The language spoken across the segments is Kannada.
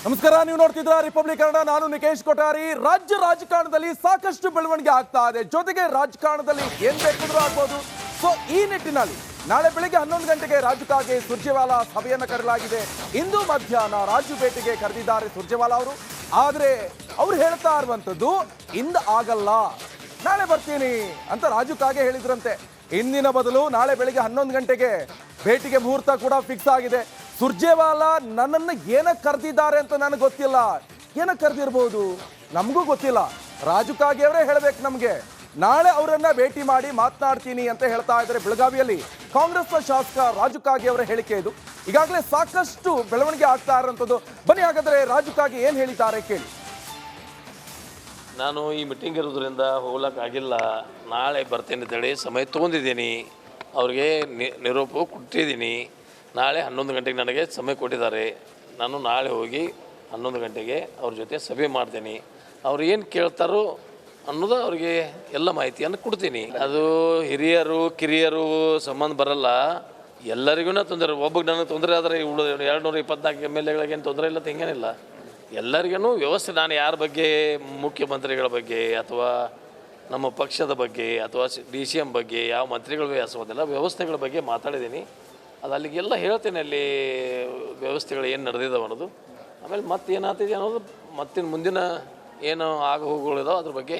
ನಮಸ್ಕಾರ, ನೀವು ನೋಡ್ತಿದ್ರ ರಿಪಬ್ಲಿಕ್ ಕನ್ನಡ. ನಾನು ನಿಕೇಶ್ ಕೊಠಾರಿ. ರಾಜ್ಯ ರಾಜಕಾರಣದಲ್ಲಿ ಸಾಕಷ್ಟು ಬೆಳವಣಿಗೆ ಆಗ್ತಾ ಇದೆ. ಜೊತೆಗೆ ರಾಜಕಾರಣದಲ್ಲಿ ಏನ್ ಬೇಕಾದ್ರೂ ಆಗ್ಬೋದು. ಸೊ ಈ ನಿಟ್ಟಿನಲ್ಲಿ ನಾಳೆ ಬೆಳಿಗ್ಗೆ 11 ಗಂಟೆಗೆ ರಾಜಕಾಗೆ ಸುರ್ಜೇವಾಲಾ ಸಭೆಯನ್ನು ಕರೆಯಲಾಗಿದೆ. ಇಂದು ಮಧ್ಯಾಹ್ನ ರಾಜು ಭೇಟಿಗೆ ಕರೆದಿದ್ದಾರೆ ಸುರ್ಜೇವಾಲಾ ಅವರು. ಆದ್ರೆ ಅವ್ರು ಹೇಳ್ತಾ ಇರುವಂತದ್ದು ಇಂದು ಆಗಲ್ಲ, ನಾಳೆ ಬರ್ತೀನಿ ಅಂತ ರಾಜು ಕಾಗೆ ಹೇಳಿದ್ರಂತೆ. ಇಂದಿನ ಬದಲು ನಾಳೆ ಬೆಳಿಗ್ಗೆ 11 ಗಂಟೆಗೆ ಭೇಟಿಗೆ ಮುಹೂರ್ತ ಕೂಡ ಫಿಕ್ಸ್ ಆಗಿದೆ. ಸುರ್ಜೇವಾಲಾ ನನ್ನನ್ನು ಏನಕ್ಕೆ ಕರೆದಿದ್ದಾರೆ ಅಂತ ನನಗೆ ಗೊತ್ತಿಲ್ಲ. ಏನಕ್ಕೆ ಕರೆದಿರ್ಬೋದು ನಮಗೂ ಗೊತ್ತಿಲ್ಲ. ರಾಜು ಕಾಗೆ ಅವರೇ ಹೇಳ್ಬೇಕು ನಮಗೆ. ನಾಳೆ ಅವರನ್ನ ಭೇಟಿ ಮಾಡಿ ಮಾತನಾಡ್ತೀನಿ ಅಂತ ಹೇಳ್ತಾ ಇದ್ದಾರೆ. ಬೆಳಗಾವಿಯಲ್ಲಿ ಕಾಂಗ್ರೆಸ್ನ ಶಾಸಕ ರಾಜು ಕಾಗೆ ಅವರ ಹೇಳಿಕೆ ಇದು. ಈಗಾಗಲೇ ಸಾಕಷ್ಟು ಬೆಳವಣಿಗೆ ಆಗ್ತಾ ಇರುವಂಥದ್ದು. ಬನ್ನಿ ಹಾಗಾದ್ರೆ ರಾಜು ಕಾಗೆ ಏನ್ ಹೇಳಿದ್ದಾರೆ ಕೇಳಿ. ನಾನು ಈ ಮೀಟಿಂಗ್ ಇರೋದ್ರಿಂದ ಹೋಗ್ಲಿಕ್ಕಾಗಿಲ್ಲ, ನಾಳೆ ಬರ್ತೇನೆ ಅಂತೇಳಿ ಸಮಯ ತೊಗೊಂಡಿದ್ದೀನಿ. ಅವ್ರಿಗೆ ನಿರೂಪ ಕೊಟ್ಟಿದ್ದೀನಿ. ನಾಳೆ 11 ಗಂಟೆಗೆ ನನಗೆ ಸಮಯ ಕೊಟ್ಟಿದ್ದಾರೆ. ನಾನು ನಾಳೆ ಹೋಗಿ 11 ಗಂಟೆಗೆ ಅವ್ರ ಜೊತೆ ಸಭೆ ಮಾಡ್ತೀನಿ. ಅವ್ರು ಏನು ಕೇಳ್ತಾರೋ ಅನ್ನೋದು ಅವ್ರಿಗೆ ಎಲ್ಲ ಮಾಹಿತಿಯನ್ನು ಕೊಡ್ತೀನಿ. ಅದು ಹಿರಿಯರು ಕಿರಿಯರು ಸಂಬಂಧ ಬರಲ್ಲ, ಎಲ್ಲರಿಗೂ ತೊಂದರೆ. ಒಬ್ಬಗೆ ನನಗೆ ತೊಂದರೆ ಆದರೆ 224 MLAಗಳಿಗೇನು ತೊಂದರೆ ಇಲ್ಲ, ಹಿಂಗೇನಿಲ್ಲ. ಎಲ್ಲರಿಗೂ ವ್ಯವಸ್ಥೆ. ನಾನು ಯಾರ ಬಗ್ಗೆ, ಮುಖ್ಯಮಂತ್ರಿಗಳ ಬಗ್ಗೆ ಅಥವಾ ನಮ್ಮ ಪಕ್ಷದ ಬಗ್ಗೆ ಅಥವಾ DCM ಬಗ್ಗೆ, ಯಾವ ಮಂತ್ರಿಗಳು ವ್ಯಾಸೋದಿಲ್ಲ, ವ್ಯವಸ್ಥೆಗಳ ಬಗ್ಗೆ ಮಾತಾಡಿದ್ದೀನಿ. ಅದು ಅಲ್ಲಿಗೆಲ್ಲ ಹೇಳ್ತೇನೆ, ಅಲ್ಲಿ ವ್ಯವಸ್ಥೆಗಳು ಏನು ನಡೆದಿದ್ದಾವೆ ಅನ್ನೋದು. ಆಮೇಲೆ ಮತ್ತೇನಾಗ್ತಿದೆ ಅನ್ನೋದು, ಮತ್ತಿನ ಮುಂದಿನ ಏನು ಆಗ ಹೋಗುಗಳಿದಾವೆ ಅದ್ರ ಬಗ್ಗೆ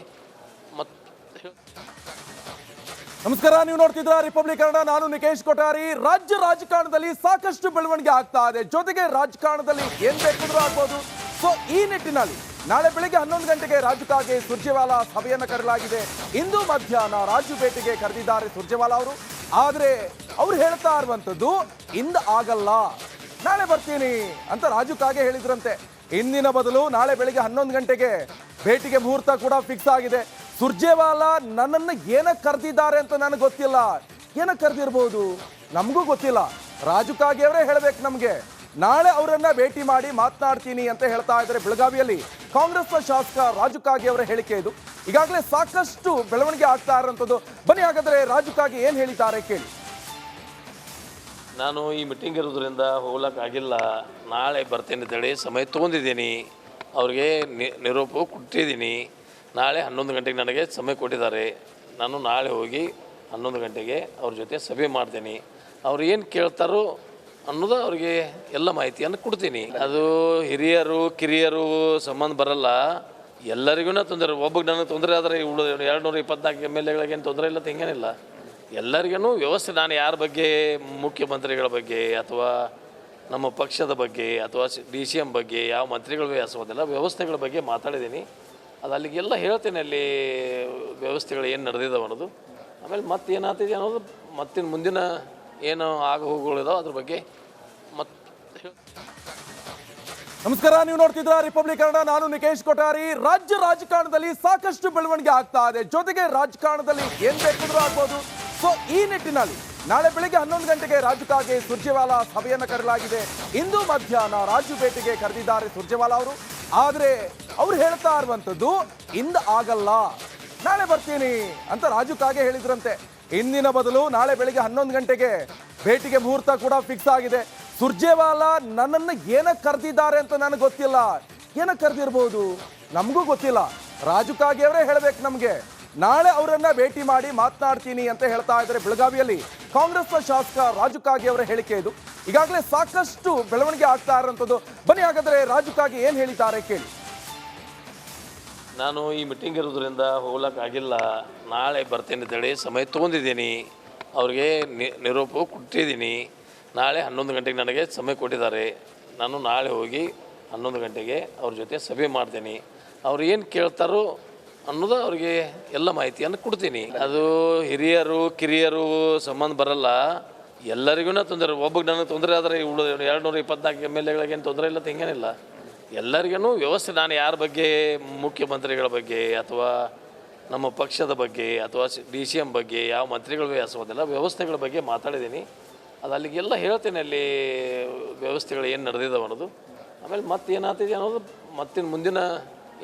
ನಮಸ್ಕಾರ, ನೀವು ನೋಡ್ತಿದ್ರ ರಿಪಬ್ಲಿಕ್ ಕನ್ನಡ. ನಾನು ನಿಕೇಶ್ ಕೊಠಾರಿ. ರಾಜ್ಯ ರಾಜಕಾರಣದಲ್ಲಿ ಸಾಕಷ್ಟು ಬೆಳವಣಿಗೆ ಆಗ್ತಾ ಇದೆ. ಜೊತೆಗೆ ರಾಜಕಾರಣದಲ್ಲಿ ಏನ್ ಬೇಕಾದ್ರೂ ಆಗ್ಬೋದು. ಸೊ ಈ ನಿಟ್ಟಿನಲ್ಲಿ ನಾಳೆ ಬೆಳಿಗ್ಗೆ 11 ಗಂಟೆಗೆ ರಾಜಕಾಗೆ ಸುರ್ಜೇವಾಲಾ ಸಭೆಯನ್ನು ಕರೆಯಲಾಗಿದೆ. ಇಂದು ಮಧ್ಯಾಹ್ನ ರಾಜು ಭೇಟಿಗೆ ಕರೆದಿದ್ದಾರೆ ಸುರ್ಜೇವಾಲಾ ಅವರು. ಆದ್ರೆ ಅವ್ರು ಹೇಳ್ತಾ ಇರುವಂತದ್ದು ಇಂದು ಆಗಲ್ಲ, ನಾಳೆ ಬರ್ತೀನಿ ಅಂತ ರಾಜು ಕಾಗೆ ಹೇಳಿದ್ರಂತೆ. ಇಂದಿನ ಬದಲು ನಾಳೆ ಬೆಳಿಗ್ಗೆ 11 ಗಂಟೆಗೆ ಭೇಟಿಗೆ ಮುಹೂರ್ತ ಕೂಡ ಫಿಕ್ಸ್ ಆಗಿದೆ. ಸುರ್ಜೇವಾಲಾ ನನ್ನನ್ನು ಏನಕ್ಕೆ ಕರೆದಿದ್ದಾರೆ ಅಂತ ನನಗೆ ಗೊತ್ತಿಲ್ಲ. ಏನಕ್ಕೆ ಕರೆದಿರ್ಬೋದು ನಮಗೂ ಗೊತ್ತಿಲ್ಲ. ರಾಜು ಕಾಗೆ ಅವರೇ ಹೇಳ್ಬೇಕು ನಮಗೆ. ನಾಳೆ ಅವರನ್ನ ಭೇಟಿ ಮಾಡಿ ಮಾತನಾಡ್ತೀನಿ ಅಂತ ಹೇಳ್ತಾ ಇದ್ದಾರೆ. ಬೆಳಗಾವಿಯಲ್ಲಿ ಕಾಂಗ್ರೆಸ್ನ ಶಾಸಕ ರಾಜು ಕಾಗೆ ಅವರ ಹೇಳಿಕೆ ಇದು. ಈಗಾಗಲೇ ಸಾಕಷ್ಟು ಬೆಳವಣಿಗೆ ಆಗ್ತಾ ಇರುವಂಥದ್ದು. ಬನ್ನಿ ಹಾಗಾದ್ರೆ ರಾಜು ಕಾಗೆ ಏನ್ ಹೇಳಿದ್ದಾರೆ ಕೇಳಿ. ನಾನು ಈ ಮೀಟಿಂಗ್ ಇರೋದ್ರಿಂದ ಹೋಗ್ಲಿಕ್ಕಾಗಿಲ್ಲ, ನಾಳೆ ಬರ್ತೇನೆ ಅಂತೇಳಿ ಸಮಯ ತೊಗೊಂಡಿದ್ದೀನಿ. ಅವ್ರಿಗೆ ನಿರೂಪ ಕೊಟ್ಟಿದ್ದೀನಿ. ನಾಳೆ 11 ಗಂಟೆಗೆ ನನಗೆ ಸಮಯ ಕೊಟ್ಟಿದ್ದಾರೆ. ನಾನು ನಾಳೆ ಹೋಗಿ 11 ಗಂಟೆಗೆ ಅವ್ರ ಜೊತೆ ಸಭೆ ಮಾಡ್ತೀನಿ. ಅವ್ರು ಏನು ಕೇಳ್ತಾರೋ ಅನ್ನೋದು ಅವ್ರಿಗೆ ಎಲ್ಲ ಮಾಹಿತಿಯನ್ನು ಕೊಡ್ತೀನಿ. ಅದು ಹಿರಿಯರು ಕಿರಿಯರು ಸಂಬಂಧ ಬರಲ್ಲ, ಎಲ್ಲರಿಗೂ ತೊಂದರೆ. ಒಬ್ಬಗೆ ನನಗೆ ತೊಂದರೆ ಆದರೆ 224 MLAಗಳಿಗೇನು ತೊಂದರೆ ಇಲ್ಲ, ಹಿಂಗೇನಿಲ್ಲ. ಎಲ್ಲರಿಗೂ ವ್ಯವಸ್ಥೆ. ನಾನು ಯಾರ ಬಗ್ಗೆ, ಮುಖ್ಯಮಂತ್ರಿಗಳ ಬಗ್ಗೆ ಅಥವಾ ನಮ್ಮ ಪಕ್ಷದ ಬಗ್ಗೆ ಅಥವಾ DCM ಬಗ್ಗೆ, ಯಾವ ಮಂತ್ರಿಗಳು ವ್ಯಾಸೋದಿಲ್ಲ, ವ್ಯವಸ್ಥೆಗಳ ಬಗ್ಗೆ ಮಾತಾಡಿದ್ದೀನಿ. ಅದು ಅಲ್ಲಿಗೆಲ್ಲ ಹೇಳ್ತೇನೆ, ಅಲ್ಲಿ ವ್ಯವಸ್ಥೆಗಳು ಏನು ನಡೆದಿದ್ದಾವೆ ಅನ್ನೋದು. ಆಮೇಲೆ ಮತ್ತೇನಾಗ್ತಿದೆ ಅನ್ನೋದು, ಮತ್ತಿನ ಮುಂದಿನ ಏನು ಆಗ ಹೋಗುಗಳಿದಾವೆ ಅದ್ರ ಬಗ್ಗೆ ನಮಸ್ಕಾರ, ನೀವು ನೋಡ್ತಿದ್ರ ರಿಪಬ್ಲಿಕ್ ಕನ್ನಡ. ನಾನು ನಿಕೇಶ್ ಕೊಠಾರಿ. ರಾಜ್ಯ ರಾಜಕಾರಣದಲ್ಲಿ ಸಾಕಷ್ಟು ಬೆಳವಣಿಗೆ ಆಗ್ತಾ ಇದೆ. ಜೊತೆಗೆ ರಾಜಕಾರಣದಲ್ಲಿ ಏನ್ ಬೇಕಾದ್ರೂ ಆಗ್ಬೋದು. ಸೊ ಈ ನಿಟ್ಟಿನಲ್ಲಿ ನಾಳೆ ಬೆಳಿಗ್ಗೆ 11 ಗಂಟೆಗೆ ರಾಜಕಾಗೆ ಸುರ್ಜೇವಾಲಾ ಸಭೆಯನ್ನು ಕರೆಯಲಾಗಿದೆ. ಇಂದು ಮಧ್ಯಾಹ್ನ ರಾಜು ಭೇಟಿಗೆ ಕರೆದಿದ್ದಾರೆ ಸುರ್ಜೇವಾಲಾ ಅವರು. ಆದ್ರೆ ಅವ್ರು ಹೇಳ್ತಾ ಇರುವಂತದ್ದು ಇಂದು ಆಗಲ್ಲ, ನಾಳೆ ಬರ್ತೀನಿ ಅಂತ ರಾಜು ಕಾಗೆ ಹೇಳಿದ್ರಂತೆ. ಇಂದಿನ ಬದಲು ನಾಳೆ ಬೆಳಿಗ್ಗೆ 11 ಗಂಟೆಗೆ ಭೇಟಿಗೆ ಮುಹೂರ್ತ ಕೂಡ ಫಿಕ್ಸ್ ಆಗಿದೆ. ಸುರ್ಜೇವಾಲಾ ನನ್ನನ್ನು ಏನಕ್ಕೆ ಕರೆದಿದ್ದಾರೆ ಅಂತ ನನಗೆ ಗೊತ್ತಿಲ್ಲ. ಏನಕ್ಕೆ ಕರೆದಿರ್ಬೋದು ನಮಗೂ ಗೊತ್ತಿಲ್ಲ. ರಾಜು ಕಾಗೆ ಅವರೇ ಹೇಳ್ಬೇಕು ನಮಗೆ. ನಾಳೆ ಅವರನ್ನ ಭೇಟಿ ಮಾಡಿ ಮಾತನಾಡ್ತೀನಿ ಅಂತ ಹೇಳ್ತಾ ಇದ್ದಾರೆ. ಬೆಳಗಾವಿಯಲ್ಲಿ ಕಾಂಗ್ರೆಸ್ನ ಶಾಸಕ ರಾಜು ಕಾಗೆ ಅವರ ಹೇಳಿಕೆ ಇದು. ಈಗಾಗಲೇ ಸಾಕಷ್ಟು ಬೆಳವಣಿಗೆ ಆಗ್ತಾ ಇರುವಂಥದ್ದು. ಬನ್ನಿ ಹಾಗಾದ್ರೆ ರಾಜು ಕಾಗೆ ಏನ್ ಹೇಳಿದ್ದಾರೆ ಕೇಳಿ. ನಾನು ಈ ಮೀಟಿಂಗ್ ಇರೋದ್ರಿಂದ ಹೋಗ್ಲಿಕ್ಕಾಗಿಲ್ಲ, ನಾಳೆ ಬರ್ತೇನೆ ಅಂತೇಳಿ ಸಮಯ ತೊಗೊಂಡಿದ್ದೀನಿ. ಅವ್ರಿಗೆ ನಿರೂಪ ಕೊಟ್ಟಿದ್ದೀನಿ. ನಾಳೆ 11 ಗಂಟೆಗೆ ನನಗೆ ಸಮಯ ಕೊಟ್ಟಿದ್ದಾರೆ. ನಾನು ನಾಳೆ ಹೋಗಿ 11 ಗಂಟೆಗೆ ಅವ್ರ ಜೊತೆ ಸಭೆ ಮಾಡ್ತೀನಿ. ಅವ್ರು ಏನು ಕೇಳ್ತಾರೋ ಅನ್ನೋದು ಅವ್ರಿಗೆ ಎಲ್ಲ ಮಾಹಿತಿಯನ್ನು ಕೊಡ್ತೀನಿ. ಅದು ಹಿರಿಯರು ಕಿರಿಯರು ಸಂಬಂಧ ಬರಲ್ಲ, ಎಲ್ಲರಿಗೂ ತೊಂದರೆ. ಒಬ್ಬಗೆ ನನಗೆ ತೊಂದರೆ ಆದರೆ 224 MLAಗಳಿಗೇನು ತೊಂದರೆ ಇಲ್ಲ, ಹಿಂಗೇನಿಲ್ಲ. ಎಲ್ಲರಿಗೂ ವ್ಯವಸ್ಥೆ. ನಾನು ಯಾರ ಬಗ್ಗೆ, ಮುಖ್ಯಮಂತ್ರಿಗಳ ಬಗ್ಗೆ ಅಥವಾ ನಮ್ಮ ಪಕ್ಷದ ಬಗ್ಗೆ ಅಥವಾ DCM ಬಗ್ಗೆ, ಯಾವ ಮಂತ್ರಿಗಳು ವ್ಯಾಸೋದಿಲ್ಲ, ವ್ಯವಸ್ಥೆಗಳ ಬಗ್ಗೆ ಮಾತಾಡಿದ್ದೀನಿ. ಅದು ಅಲ್ಲಿಗೆಲ್ಲ ಹೇಳ್ತೇನೆ, ಅಲ್ಲಿ ವ್ಯವಸ್ಥೆಗಳು ಏನು ನಡೆದಿದ್ದಾವೆ ಅನ್ನೋದು. ಆಮೇಲೆ ಮತ್ತೇನಾಗ್ತಿದೆ ಅನ್ನೋದು, ಮತ್ತಿನ ಮುಂದಿನ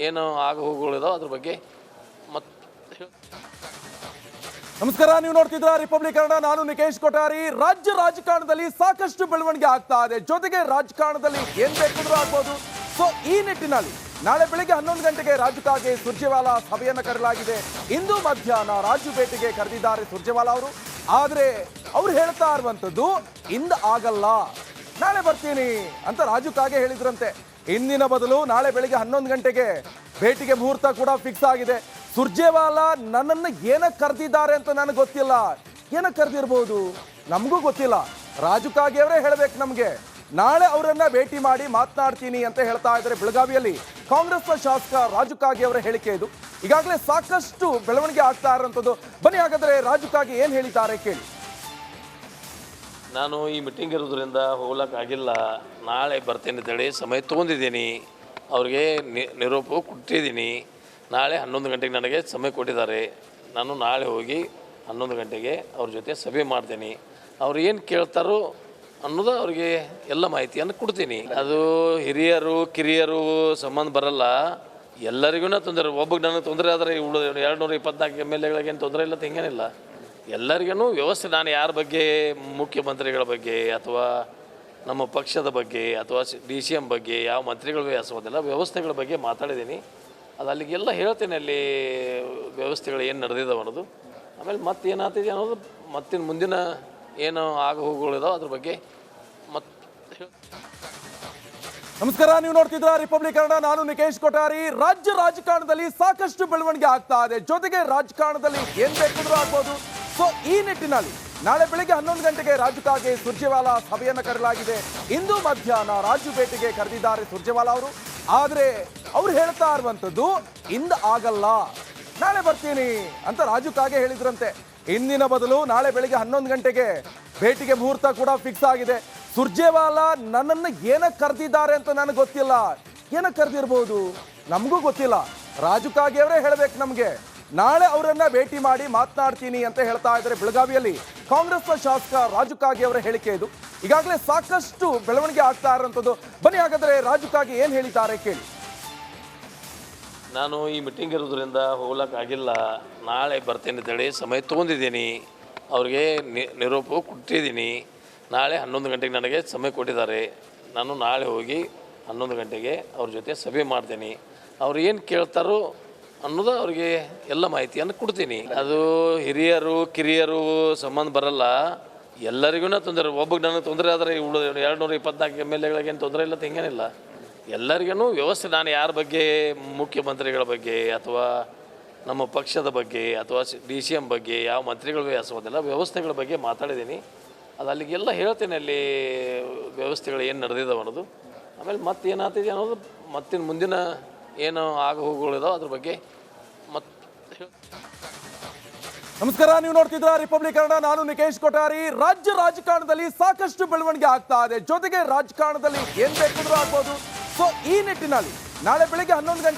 ಏನು ಆಗ ಹೋಗುಗಳಿದಾವೆ ಅದ್ರ ಬಗ್ಗೆ ನಮಸ್ಕಾರ, ನೀವು ನೋಡ್ತಿದ್ರ ರಿಪಬ್ಲಿಕ್ ಕನ್ನಡ. ನಾನು ನಿಕೇಶ್ ಕೊಠಾರಿ. ರಾಜ್ಯ ರಾಜಕಾರಣದಲ್ಲಿ ಸಾಕಷ್ಟು ಬೆಳವಣಿಗೆ ಆಗ್ತಾ ಇದೆ. ಜೊತೆಗೆ ರಾಜಕಾರಣದಲ್ಲಿ ಏನ್ ಬೇಕಾದ್ರೂ ಆಗ್ಬೋದು. ಸೊ ಈ ನಿಟ್ಟಿನಲ್ಲಿ ನಾಳೆ ಬೆಳಿಗ್ಗೆ 11 ಗಂಟೆಗೆ ರಾಜುಕಾಗೆ ಸುರ್ಜೇವಾಲಾ ಸಭೆಯನ್ನು ಕರೆಯಲಾಗಿದೆ. ಇಂದು ಮಧ್ಯಾಹ್ನ ರಾಜು ಭೇಟಿಗೆ ಕರೆದಿದ್ದಾರೆ ಸುರ್ಜೇವಾಲಾ ಅವರು. ಆದ್ರೆ ಅವ್ರು ಹೇಳ್ತಾ ಇರುವಂತದ್ದು ಇಂದು ಆಗಲ್ಲ, ನಾಳೆ ಬರ್ತೀನಿ ಅಂತ ರಾಜುಕಾಗೆ ಹೇಳಿದ್ರಂತೆ. ಇಂದಿನ ಬದಲು ನಾಳೆ ಬೆಳಿಗ್ಗೆ 11 ಗಂಟೆಗೆ ಭೇಟಿಗೆ ಮುಹೂರ್ತ ಕೂಡ ಫಿಕ್ಸ್ ಆಗಿದೆ. ಸುರ್ಜೇವಾಲಾ ನನ್ನನ್ನು ಏನಕ್ಕೆ ಕರೆದಿದ್ದಾರೆ ಅಂತ ನನಗೆ ಗೊತ್ತಿಲ್ಲ. ಏನಕ್ಕೆ ಕರೆದಿರ್ಬೋದು ನಮಗೂ ಗೊತ್ತಿಲ್ಲ. ರಾಜುಕಾಗೆ ಅವರೇ ಹೇಳ್ಬೇಕು ನಮಗೆ. ನಾಳೆ ಅವರನ್ನ ಭೇಟಿ ಮಾಡಿ ಮಾತನಾಡ್ತೀನಿ ಅಂತ ಹೇಳ್ತಾ ಇದ್ದಾರೆ. ಬೆಳಗಾವಿಯಲ್ಲಿ ಕಾಂಗ್ರೆಸ್ನ ಶಾಸಕ ರಾಜುಕಾಗೆ ಅವರ ಹೇಳಿಕೆ ಇದು. ಈಗಾಗಲೇ ಸಾಕಷ್ಟು ಬೆಳವಣಿಗೆ ಆಗ್ತಾ ಇರುವಂಥದ್ದು. ಬನ್ನಿ ಹಾಗಾದ್ರೆ ರಾಜುಕಾಗೆ ಏನ್ ಹೇಳಿದ್ದಾರೆ ಕೇಳಿ. ನಾನು ಈ ಮೀಟಿಂಗ್ ಇರೋದ್ರಿಂದ ಹೋಗ್ಲಿಕ್ಕಾಗಿಲ್ಲ, ನಾಳೆ ಬರ್ತೇನೆ ಅಂತೇಳಿ ಸಮಯ ತೊಗೊಂಡಿದ್ದೀನಿ. ಅವ್ರಿಗೆ ನಿರೂಪ ಕೊಟ್ಟಿದ್ದೀನಿ. ನಾಳೆ 11 ಗಂಟೆಗೆ ನನಗೆ ಸಮಯ ಕೊಟ್ಟಿದ್ದಾರೆ. ನಾನು ನಾಳೆ ಹೋಗಿ 11 ಗಂಟೆಗೆ ಅವ್ರ ಜೊತೆ ಸಭೆ ಮಾಡ್ತೀನಿ. ಅವ್ರು ಏನು ಕೇಳ್ತಾರೋ ಅನ್ನೋದು ಅವ್ರಿಗೆ ಎಲ್ಲ ಮಾಹಿತಿಯನ್ನು ಕೊಡ್ತೀನಿ. ಅದು ಹಿರಿಯರು ಕಿರಿಯರು ಸಂಬಂಧ ಬರಲ್ಲ, ಎಲ್ಲರಿಗೂ ತೊಂದರೆ. ಒಬ್ಬಗೆ ನನಗೆ ತೊಂದರೆ ಆದರೆ 224 MLAಗಳಿಗೇನು ತೊಂದರೆ ಇಲ್ಲ, ಹಿಂಗೇನಿಲ್ಲ. ಎಲ್ಲರಿಗೂ ವ್ಯವಸ್ಥೆ. ನಾನು ಯಾರ ಬಗ್ಗೆ, ಮುಖ್ಯಮಂತ್ರಿಗಳ ಬಗ್ಗೆ ಅಥವಾ ನಮ್ಮ ಪಕ್ಷದ ಬಗ್ಗೆ ಅಥವಾ DCM ಬಗ್ಗೆ, ಯಾವ ಮಂತ್ರಿಗಳು ವ್ಯಾಸೋದಿಲ್ಲ, ವ್ಯವಸ್ಥೆಗಳ ಬಗ್ಗೆ ಮಾತಾಡಿದ್ದೀನಿ. ಅದು ಅಲ್ಲಿಗೆಲ್ಲ ಹೇಳ್ತೇನೆ, ಅಲ್ಲಿ ವ್ಯವಸ್ಥೆಗಳು ಏನು ನಡೆದಿದ್ದಾವೆ ಅನ್ನೋದು. ಆಮೇಲೆ ಮತ್ತೇನಾಗ್ತಿದೆ ಅನ್ನೋದು, ಮತ್ತಿನ ಮುಂದಿನ ಏನು ಆಗ ಹೋಗುಗಳಿದಾವೆ ಅದ್ರ ಬಗ್ಗೆ ಮತ್ತೆ. ನಮಸ್ಕಾರ, ನೀವು ನೋಡ್ತಿದ್ರ ರಿಪಬ್ಲಿಕ್ ಕನ್ನಡ. ನಾನು ನಿಕೇಶ್ ಕೊಠಾರಿ. ರಾಜ್ಯ ರಾಜಕಾರಣದಲ್ಲಿ ಸಾಕಷ್ಟು ಬೆಳವಣಿಗೆ ಆಗ್ತಾ ಇದೆ. ಜೊತೆಗೆ ರಾಜಕಾರಣದಲ್ಲಿ ಏನ್ ಬೇಕಾದ್ರೂ ಆಗ್ಬೋದು. ಸೊ ಈ ನಿಟ್ಟಿನಲ್ಲಿ ನಾಳೆ ಬೆಳಿಗ್ಗೆ 11 ಗಂಟೆಗೆ ರಾಜುಕಾಗೆ ಸುರ್ಜೇವಾಲಾ ಸಭೆಯನ್ನು ಕರೆಯಲಾಗಿದೆ. ಇಂದು ಮಧ್ಯಾಹ್ನ ರಾಜು ಭೇಟಿಗೆ ಕರೆದಿದ್ದಾರೆ ಸುರ್ಜೇವಾಲಾ ಅವರು. ಆದ್ರೆ ಅವ್ರು ಹೇಳ್ತಾ ಇರುವಂತದ್ದು ಇಂದು ಆಗಲ್ಲ, ನಾಳೆ ಬರ್ತೀನಿ ಅಂತ ರಾಜುಕಾಗೆ ಹೇಳಿದ್ರಂತೆ. ಇಂದಿನ ಬದಲು ನಾಳೆ ಬೆಳಿಗ್ಗೆ 11 ಗಂಟೆಗೆ ಭೇಟಿಗೆ ಮುಹೂರ್ತ ಕೂಡ ಫಿಕ್ಸ್ ಆಗಿದೆ. ಸುರ್ಜೇವಾಲಾ ನನ್ನನ್ನು ಏನಕ್ಕೆ ಕರೆದಿದ್ದಾರೆ ಅಂತ ನನಗೆ ಗೊತ್ತಿಲ್ಲ. ಏನಕ್ಕೆ ಕರೆದಿರ್ಬೋದು ನಮಗೂ ಗೊತ್ತಿಲ್ಲ. ರಾಜುಕಾಗೆ ಅವರೇ ಹೇಳ್ಬೇಕು ನಮಗೆ. ನಾಳೆ ಅವರನ್ನ ಭೇಟಿ ಮಾಡಿ ಮಾತನಾಡ್ತೀನಿ ಅಂತ ಹೇಳ್ತಾ ಇದ್ದಾರೆ. ಬೆಳಗಾವಿಯಲ್ಲಿ ಕಾಂಗ್ರೆಸ್ನ ಶಾಸಕ ರಾಜುಕಾಗೆ ಅವರ ಹೇಳಿಕೆ ಇದು. ಈಗಾಗಲೇ ಸಾಕಷ್ಟು ಬೆಳವಣಿಗೆ ಆಗ್ತಾ ಇರುವಂಥದ್ದು. ಬನ್ನಿ ಹಾಗಾದ್ರೆ ರಾಜುಕಾಗೆ ಏನ್ ಹೇಳಿದ್ದಾರೆ ಕೇಳಿ. ನಾನು ಈ ಮೀಟಿಂಗ್ ಇರೋದ್ರಿಂದ ಹೋಗ್ಲಿಕ್ಕಾಗಿಲ್ಲ, ನಾಳೆ ಬರ್ತೇನೆ ಅಂತೇಳಿ ಸಮಯ ತೊಗೊಂಡಿದ್ದೀನಿ. ಅವ್ರಿಗೆ ನಿರೂಪ ಕೊಟ್ಟಿದ್ದೀನಿ. ನಾಳೆ 11 ಗಂಟೆಗೆ ನನಗೆ ಸಮಯ ಕೊಟ್ಟಿದ್ದಾರೆ. ನಾನು ನಾಳೆ ಹೋಗಿ 11 ಗಂಟೆಗೆ ಅವ್ರ ಜೊತೆ ಸಭೆ ಮಾಡ್ತೀನಿ. ಅವ್ರು ಏನು ಕೇಳ್ತಾರೋ ಅನ್ನೋದು ಅವ್ರಿಗೆ ಎಲ್ಲ ಮಾಹಿತಿಯನ್ನು ಕೊಡ್ತೀನಿ. ಅದು ಹಿರಿಯರು ಕಿರಿಯರು ಸಂಬಂಧ ಬರಲ್ಲ, ಎಲ್ಲರಿಗೂ ತೊಂದರೆ. ಒಬ್ಬಗೆ ನನಗೆ ತೊಂದರೆ ಆದರೆ 224 MLAಗಳಿಗೇನು ತೊಂದರೆ ಇಲ್ಲ, ಹಿಂಗೇನಿಲ್ಲ. ಎಲ್ಲರಿಗೂ ವ್ಯವಸ್ಥೆ. ನಾನು ಯಾರ ಬಗ್ಗೆ, ಮುಖ್ಯಮಂತ್ರಿಗಳ ಬಗ್ಗೆ ಅಥವಾ ನಮ್ಮ ಪಕ್ಷದ ಬಗ್ಗೆ ಅಥವಾ DCM ಬಗ್ಗೆ, ಯಾವ ಮಂತ್ರಿಗಳು ವ್ಯಾಸೋದಿಲ್ಲ, ವ್ಯವಸ್ಥೆಗಳ ಬಗ್ಗೆ ಮಾತಾಡಿದ್ದೀನಿ. ಅದು ಅಲ್ಲಿಗೆಲ್ಲ ಹೇಳ್ತೇನೆ, ಅಲ್ಲಿ ವ್ಯವಸ್ಥೆಗಳು ಏನು ನಡೆದಿದ್ದಾವೆ ಅನ್ನೋದು. ಆಮೇಲೆ ಮತ್ತೇನಾಗ್ತಿದೆ ಅನ್ನೋದು, ಮತ್ತಿನ ಮುಂದಿನ ಏನು ಆಗ ಹೋಗುಗಳಿದಾವೆ ಅದ್ರ ಬಗ್ಗೆ ಮತ್ತೆ. ನಮಸ್ಕಾರ, ನೀವು ನೋಡ್ತಿದ್ರ ರಿಪಬ್ಲಿಕ್ ಕನ್ನಡ. ನಾನು ನಿಕೇಶ್ ಕೊಠಾರಿ. ರಾಜ್ಯ ರಾಜಕಾರಣದಲ್ಲಿ ಸಾಕಷ್ಟು ಬೆಳವಣಿಗೆ ಆಗ್ತಾ ಇದೆ. ಜೊತೆಗೆ ರಾಜಕಾರಣದಲ್ಲಿ ಏನ್ ಬೇಕಾದ್ರೂ ಆಗ್ಬೋದು. ಸೊ ಈ ನಿಟ್ಟಿನಲ್ಲಿ ನಾಳೆ ಬೆಳಿಗ್ಗೆ 11 ಗಂಟೆಗೆ